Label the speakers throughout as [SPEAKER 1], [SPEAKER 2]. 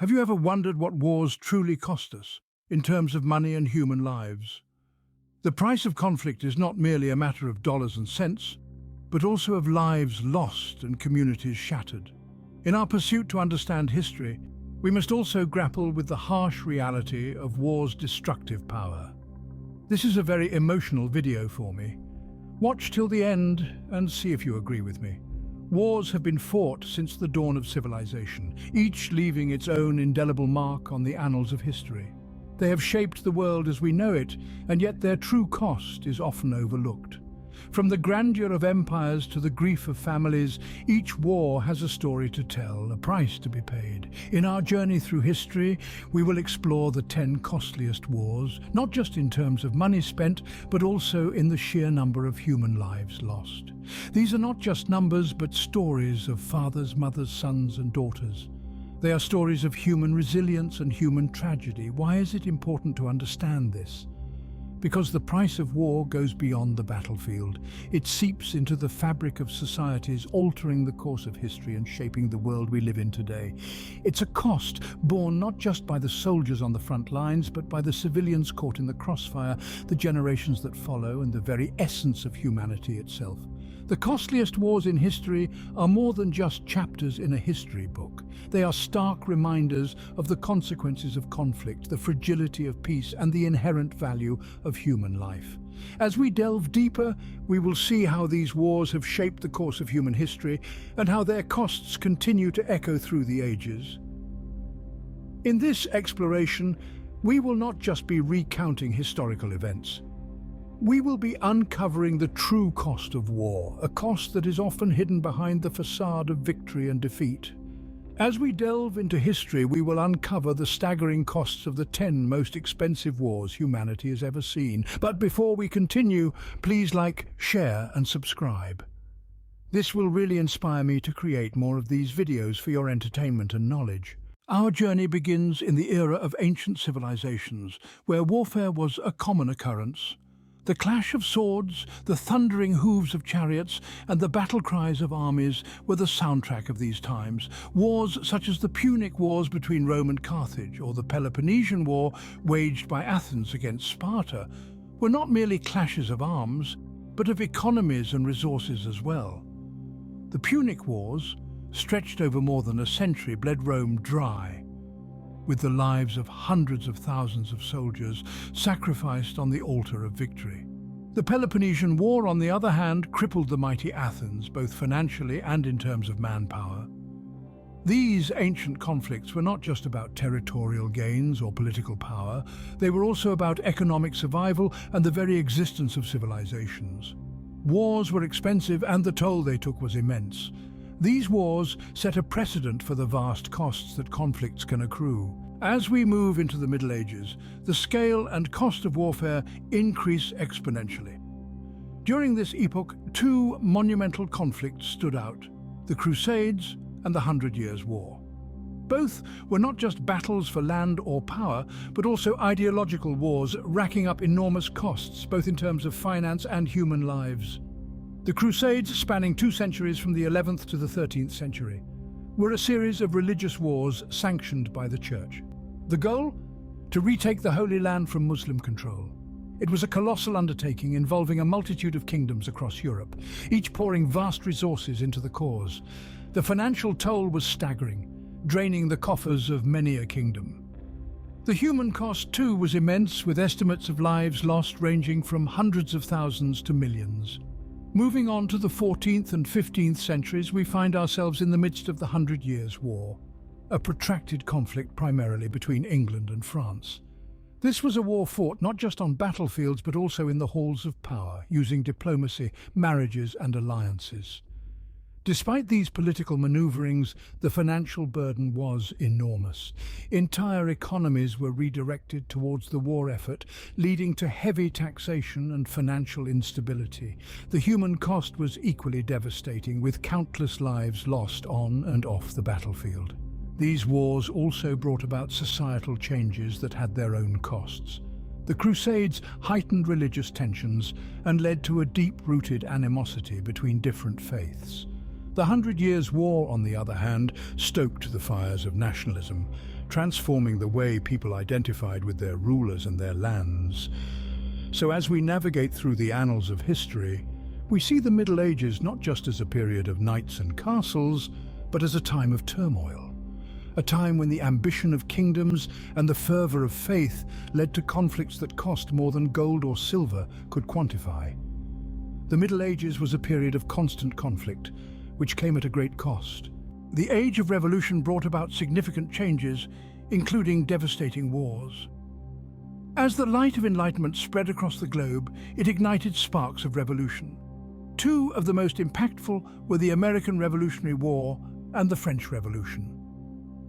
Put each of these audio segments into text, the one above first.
[SPEAKER 1] Have you ever wondered what wars truly cost us, in terms of money and human lives? The price of conflict is not merely a matter of dollars and cents, but also of lives lost and communities shattered. In our pursuit to understand history, we must also grapple with the harsh reality of war's destructive power. This is a very emotional video for me. Watch till the end and see if you agree with me. Wars have been fought since the dawn of civilization, each leaving its own indelible mark on the annals of history. They have shaped the world as we know it, and yet their true cost is often overlooked. From the grandeur of empires to the grief of families, each war has a story to tell, a price to be paid. In our journey through history, we will explore the 10 costliest wars, not just in terms of money spent, but also in the sheer number of human lives lost. These are not just numbers, but stories of fathers, mothers, sons, and daughters. They are stories of human resilience and human tragedy. Why is it important to understand this? Because the price of war goes beyond the battlefield. It seeps into the fabric of societies, altering the course of history and shaping the world we live in today. It's a cost borne not just by the soldiers on the front lines, but by the civilians caught in the crossfire, the generations that follow, and the very essence of humanity itself. The costliest wars in history are more than just chapters in a history book. They are stark reminders of the consequences of conflict, the fragility of peace, and the inherent value of human life. As we delve deeper, we will see how these wars have shaped the course of human history and how their costs continue to echo through the ages. In this exploration, we will not just be recounting historical events. We will be uncovering the true cost of war, a cost that is often hidden behind the facade of victory and defeat. As we delve into history, we will uncover the staggering costs of the 10 most expensive wars humanity has ever seen. But before we continue, please like, share, and subscribe. This will really inspire me to create more of these videos for your entertainment and knowledge. Our journey begins in the era of ancient civilizations, where warfare was a common occurrence. The clash of swords, the thundering hooves of chariots, and the battle cries of armies were the soundtrack of these times. Wars such as the Punic Wars between Rome and Carthage, or the Peloponnesian War waged by Athens against Sparta, were not merely clashes of arms, but of economies and resources as well. The Punic Wars, stretched over more than a century, bled Rome dry, with the lives of hundreds of thousands of soldiers sacrificed on the altar of victory. The Peloponnesian War, on the other hand, crippled the mighty Athens, both financially and in terms of manpower. These ancient conflicts were not just about territorial gains or political power, they were also about economic survival and the very existence of civilizations. Wars were expensive, and the toll they took was immense. These wars set a precedent for the vast costs that conflicts can accrue. As we move into the Middle Ages, the scale and cost of warfare increase exponentially. During this epoch, 2 monumental conflicts stood out: the Crusades and the 100 Years' War. Both were not just battles for land or power, but also ideological wars, racking up enormous costs, both in terms of finance and human lives. The Crusades, spanning 2 centuries from the 11th to the 13th century, were a series of religious wars sanctioned by the Church. The goal? To retake the Holy Land from Muslim control. It was a colossal undertaking involving a multitude of kingdoms across Europe, each pouring vast resources into the cause. The financial toll was staggering, draining the coffers of many a kingdom. The human cost, too, was immense, with estimates of lives lost ranging from hundreds of thousands to millions. Moving on to the 14th and 15th centuries, we find ourselves in the midst of the 100 Years' War, a protracted conflict primarily between England and France. This was a war fought not just on battlefields, but also in the halls of power, using diplomacy, marriages, and alliances. Despite these political maneuverings, the financial burden was enormous. Entire economies were redirected towards the war effort, leading to heavy taxation and financial instability. The human cost was equally devastating, with countless lives lost on and off the battlefield. These wars also brought about societal changes that had their own costs. The Crusades heightened religious tensions and led to a deep-rooted animosity between different faiths. The 100 Years' War, on the other hand, stoked the fires of nationalism, transforming the way people identified with their rulers and their lands. So as we navigate through the annals of history, we see the Middle Ages not just as a period of knights and castles, but as a time of turmoil. A time when the ambition of kingdoms and the fervour of faith led to conflicts that cost more than gold or silver could quantify. The Middle Ages was a period of constant conflict, which came at a great cost. The Age of Revolution brought about significant changes, including devastating wars. As the light of enlightenment spread across the globe, it ignited sparks of revolution. Two of the most impactful were the American Revolutionary War and the French Revolution.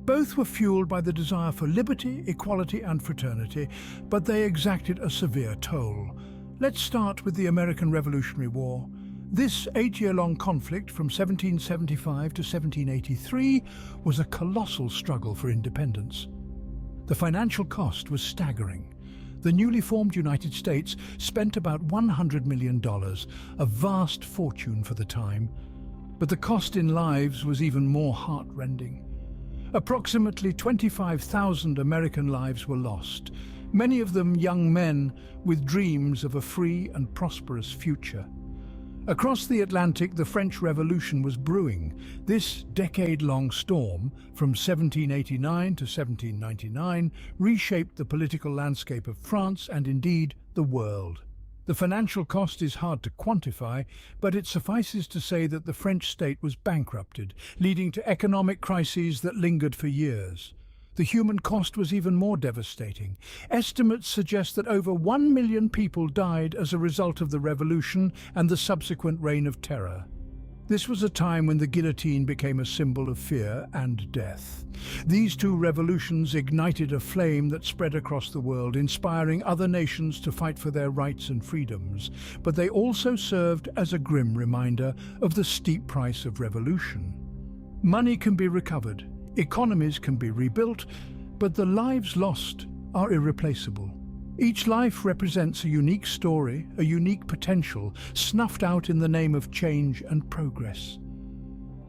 [SPEAKER 1] Both were fueled by the desire for liberty, equality, and fraternity, but they exacted a severe toll. Let's start with the American Revolutionary War. This 8-year-long conflict from 1775 to 1783 was a colossal struggle for independence. The financial cost was staggering. The newly formed United States spent about $100 million, a vast fortune for the time. But the cost in lives was even more heart-rending. Approximately 25,000 American lives were lost, many of them young men with dreams of a free and prosperous future. Across the Atlantic, the French Revolution was brewing. This decade-long storm, from 1789 to 1799, reshaped the political landscape of France and indeed the world. The financial cost is hard to quantify, but it suffices to say that the French state was bankrupted, leading to economic crises that lingered for years. The human cost was even more devastating. Estimates suggest that over 1 million people died as a result of the revolution and the subsequent reign of terror. This was a time when the guillotine became a symbol of fear and death. These two revolutions ignited a flame that spread across the world, inspiring other nations to fight for their rights and freedoms. But they also served as a grim reminder of the steep price of revolution. Money can be recovered, economies can be rebuilt, but the lives lost are irreplaceable. Each life represents a unique story, a unique potential, snuffed out in the name of change and progress.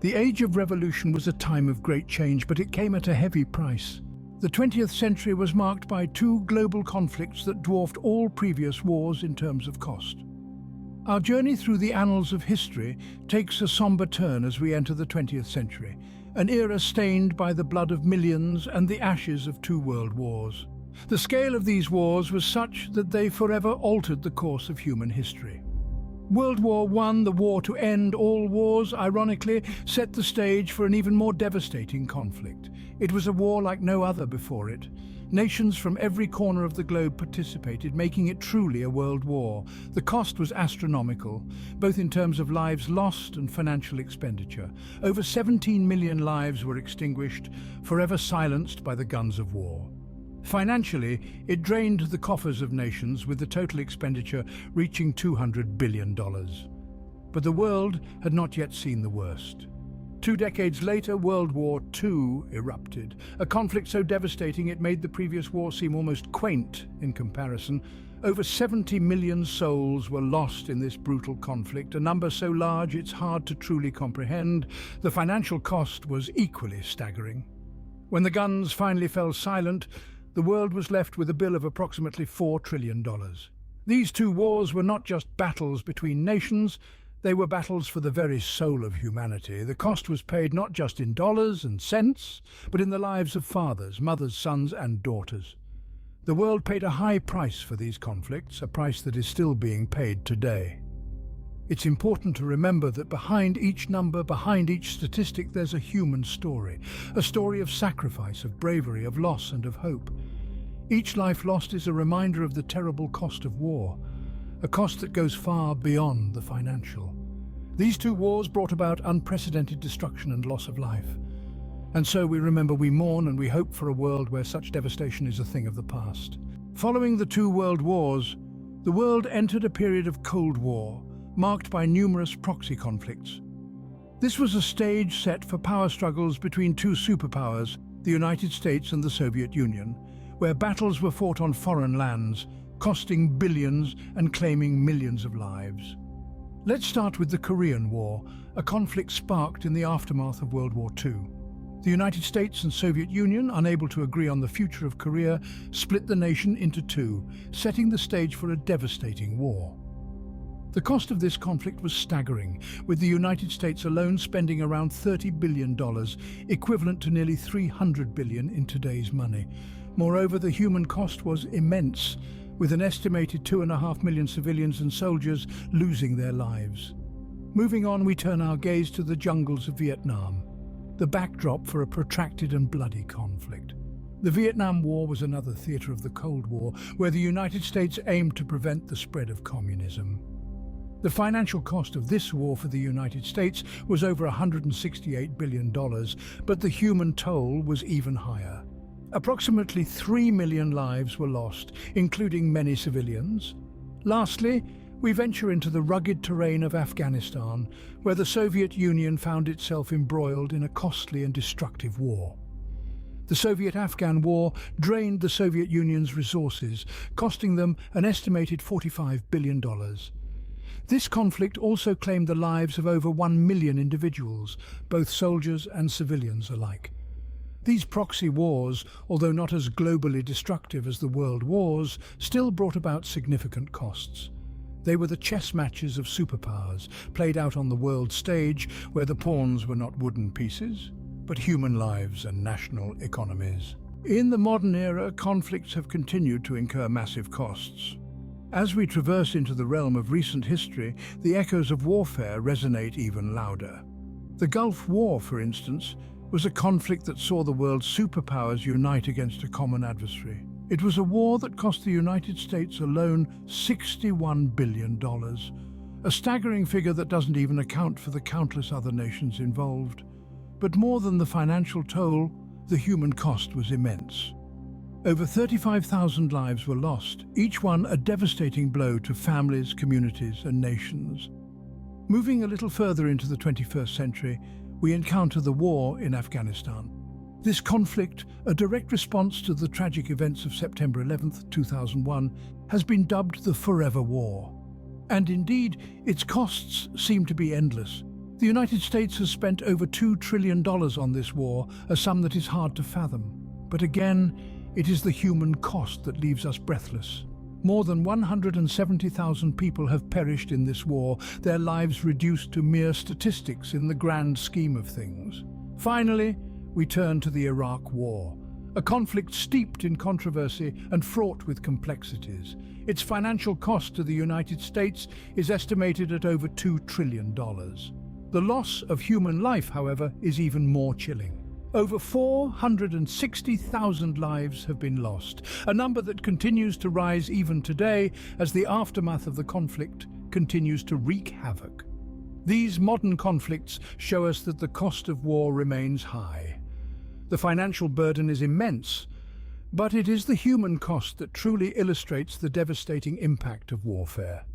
[SPEAKER 1] The Age of Revolution was a time of great change, but it came at a heavy price. The 20th century was marked by two global conflicts that dwarfed all previous wars in terms of cost. Our journey through the annals of history takes a somber turn as we enter the 20th century, an era stained by the blood of millions and the ashes of two world wars. The scale of these wars was such that they forever altered the course of human history. World War I, the war to end all wars, ironically, set the stage for an even more devastating conflict. It was a war like no other before it. Nations from every corner of the globe participated, making it truly a world war. The cost was astronomical, both in terms of lives lost and financial expenditure. Over 17 million lives were extinguished, forever silenced by the guns of war. Financially, it drained the coffers of nations, with the total expenditure reaching $200 billion. But the world had not yet seen the worst. 2 decades later, World War II erupted, a conflict so devastating it made the previous war seem almost quaint in comparison. Over 70 million souls were lost in this brutal conflict, a number so large it's hard to truly comprehend. The financial cost was equally staggering. When the guns finally fell silent, the world was left with a bill of approximately $4 trillion. These two wars were not just battles between nations, they were battles for the very soul of humanity. The cost was paid not just in dollars and cents, but in the lives of fathers, mothers, sons, and daughters. The world paid a high price for these conflicts, a price that is still being paid today. It's important to remember that behind each number, behind each statistic, there's a human story. A story of sacrifice, of bravery, of loss, and of hope. Each life lost is a reminder of the terrible cost of war, a cost that goes far beyond the financial. These two wars brought about unprecedented destruction and loss of life. And so we remember, we mourn, and we hope for a world where such devastation is a thing of the past. Following the two world wars, the world entered a period of Cold War, marked by numerous proxy conflicts. This was a stage set for power struggles between two superpowers, the United States and the Soviet Union, where battles were fought on foreign lands, costing billions and claiming millions of lives. Let's start with the Korean War, a conflict sparked in the aftermath of World War II. The United States and Soviet Union, unable to agree on the future of Korea, split the nation into two, setting the stage for a devastating war. The cost of this conflict was staggering, with the United States alone spending around $30 billion, equivalent to nearly $300 billion in today's money. Moreover, the human cost was immense, with an estimated 2.5 million civilians and soldiers losing their lives. Moving on, we turn our gaze to the jungles of Vietnam, the backdrop for a protracted and bloody conflict. The Vietnam War was another theatre of the Cold War, where the United States aimed to prevent the spread of communism. The financial cost of this war for the United States was over $168 billion, but the human toll was even higher. Approximately 3 million lives were lost, including many civilians. Lastly, we venture into the rugged terrain of Afghanistan, where the Soviet Union found itself embroiled in a costly and destructive war. The Soviet-Afghan War drained the Soviet Union's resources, costing them an estimated $45 billion. This conflict also claimed the lives of over 1 million individuals, both soldiers and civilians alike. These proxy wars, although not as globally destructive as the world wars, still brought about significant costs. They were the chess matches of superpowers, played out on the world stage, where the pawns were not wooden pieces, but human lives and national economies. In the modern era, conflicts have continued to incur massive costs. As we traverse into the realm of recent history, the echoes of warfare resonate even louder. The Gulf War, for instance, was a conflict that saw the world's superpowers unite against a common adversary. It was a war that cost the United States alone $61 billion, a staggering figure that doesn't even account for the countless other nations involved. But more than the financial toll, the human cost was immense. Over 35,000 lives were lost, each one a devastating blow to families, communities, and nations. Moving a little further into the 21st century, we encounter the war in Afghanistan. This conflict, a direct response to the tragic events of September 11, 2001, has been dubbed the Forever War. And indeed, its costs seem to be endless. The United States has spent over $2 trillion on this war, a sum that is hard to fathom. But again, it is the human cost that leaves us breathless. More than 170,000 people have perished in this war, their lives reduced to mere statistics in the grand scheme of things. Finally, we turn to the Iraq War, a conflict steeped in controversy and fraught with complexities. Its financial cost to the United States is estimated at over $2 trillion. The loss of human life, however, is even more chilling. Over 460,000 lives have been lost, a number that continues to rise even today as the aftermath of the conflict continues to wreak havoc. These modern conflicts show us that the cost of war remains high. The financial burden is immense, but it is the human cost that truly illustrates the devastating impact of warfare.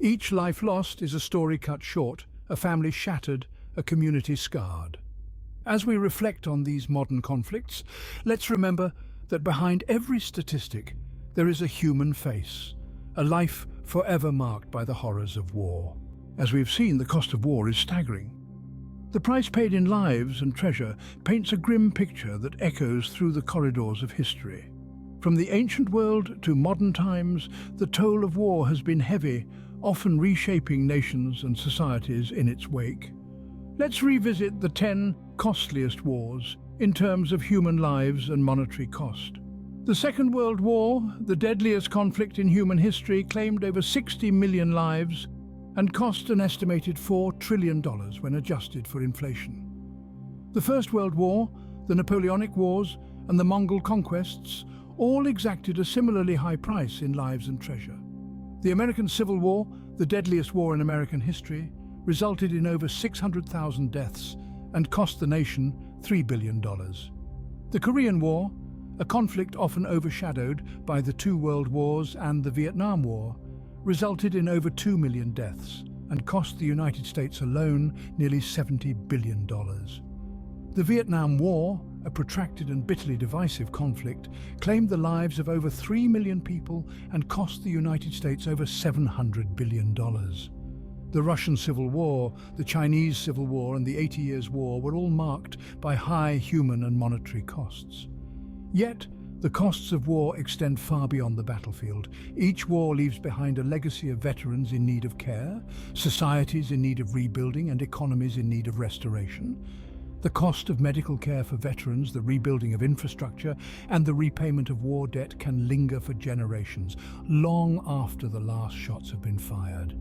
[SPEAKER 1] Each life lost is a story cut short, a family shattered, a community scarred. As we reflect on these modern conflicts, let's remember that behind every statistic there is a human face, a life forever marked by the horrors of war. As we've seen, the cost of war is staggering. The price paid in lives and treasure paints a grim picture that echoes through the corridors of history. From the ancient world to modern times, the toll of war has been heavy, often reshaping nations and societies in its wake. Let's revisit the 10 costliest wars in terms of human lives and monetary cost. The Second World War, the deadliest conflict in human history, claimed over 60 million lives and cost an estimated $4 trillion when adjusted for inflation. The First World War, the Napoleonic Wars, and the Mongol conquests all exacted a similarly high price in lives and treasure. The American Civil War, the deadliest war in American history, resulted in over 600,000 deaths and cost the nation $3 billion. The Korean War, a conflict often overshadowed by the two world wars and the Vietnam War, resulted in over 2 million deaths and cost the United States alone nearly $70 billion. The Vietnam War, a protracted and bitterly divisive conflict, claimed the lives of over 3 million people and cost the United States over $700 billion. The Russian Civil War, the Chinese Civil War, and the 80 Years' War were all marked by high human and monetary costs. Yet, the costs of war extend far beyond the battlefield. Each war leaves behind a legacy of veterans in need of care, societies in need of rebuilding, and economies in need of restoration. The cost of medical care for veterans, the rebuilding of infrastructure, and the repayment of war debt can linger for generations, long after the last shots have been fired.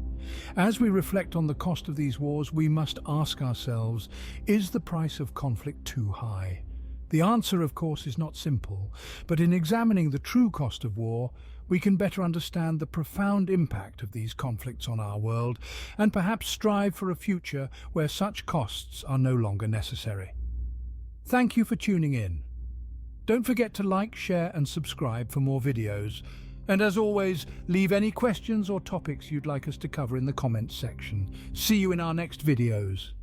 [SPEAKER 1] As we reflect on the cost of these wars, we must ask ourselves, is the price of conflict too high? The answer, of course, is not simple, but in examining the true cost of war, we can better understand the profound impact of these conflicts on our world and perhaps strive for a future where such costs are no longer necessary. Thank you for tuning in. Don't forget to like, share and subscribe for more videos. And as always, leave any questions or topics you'd like us to cover in the comments section. See you in our next videos.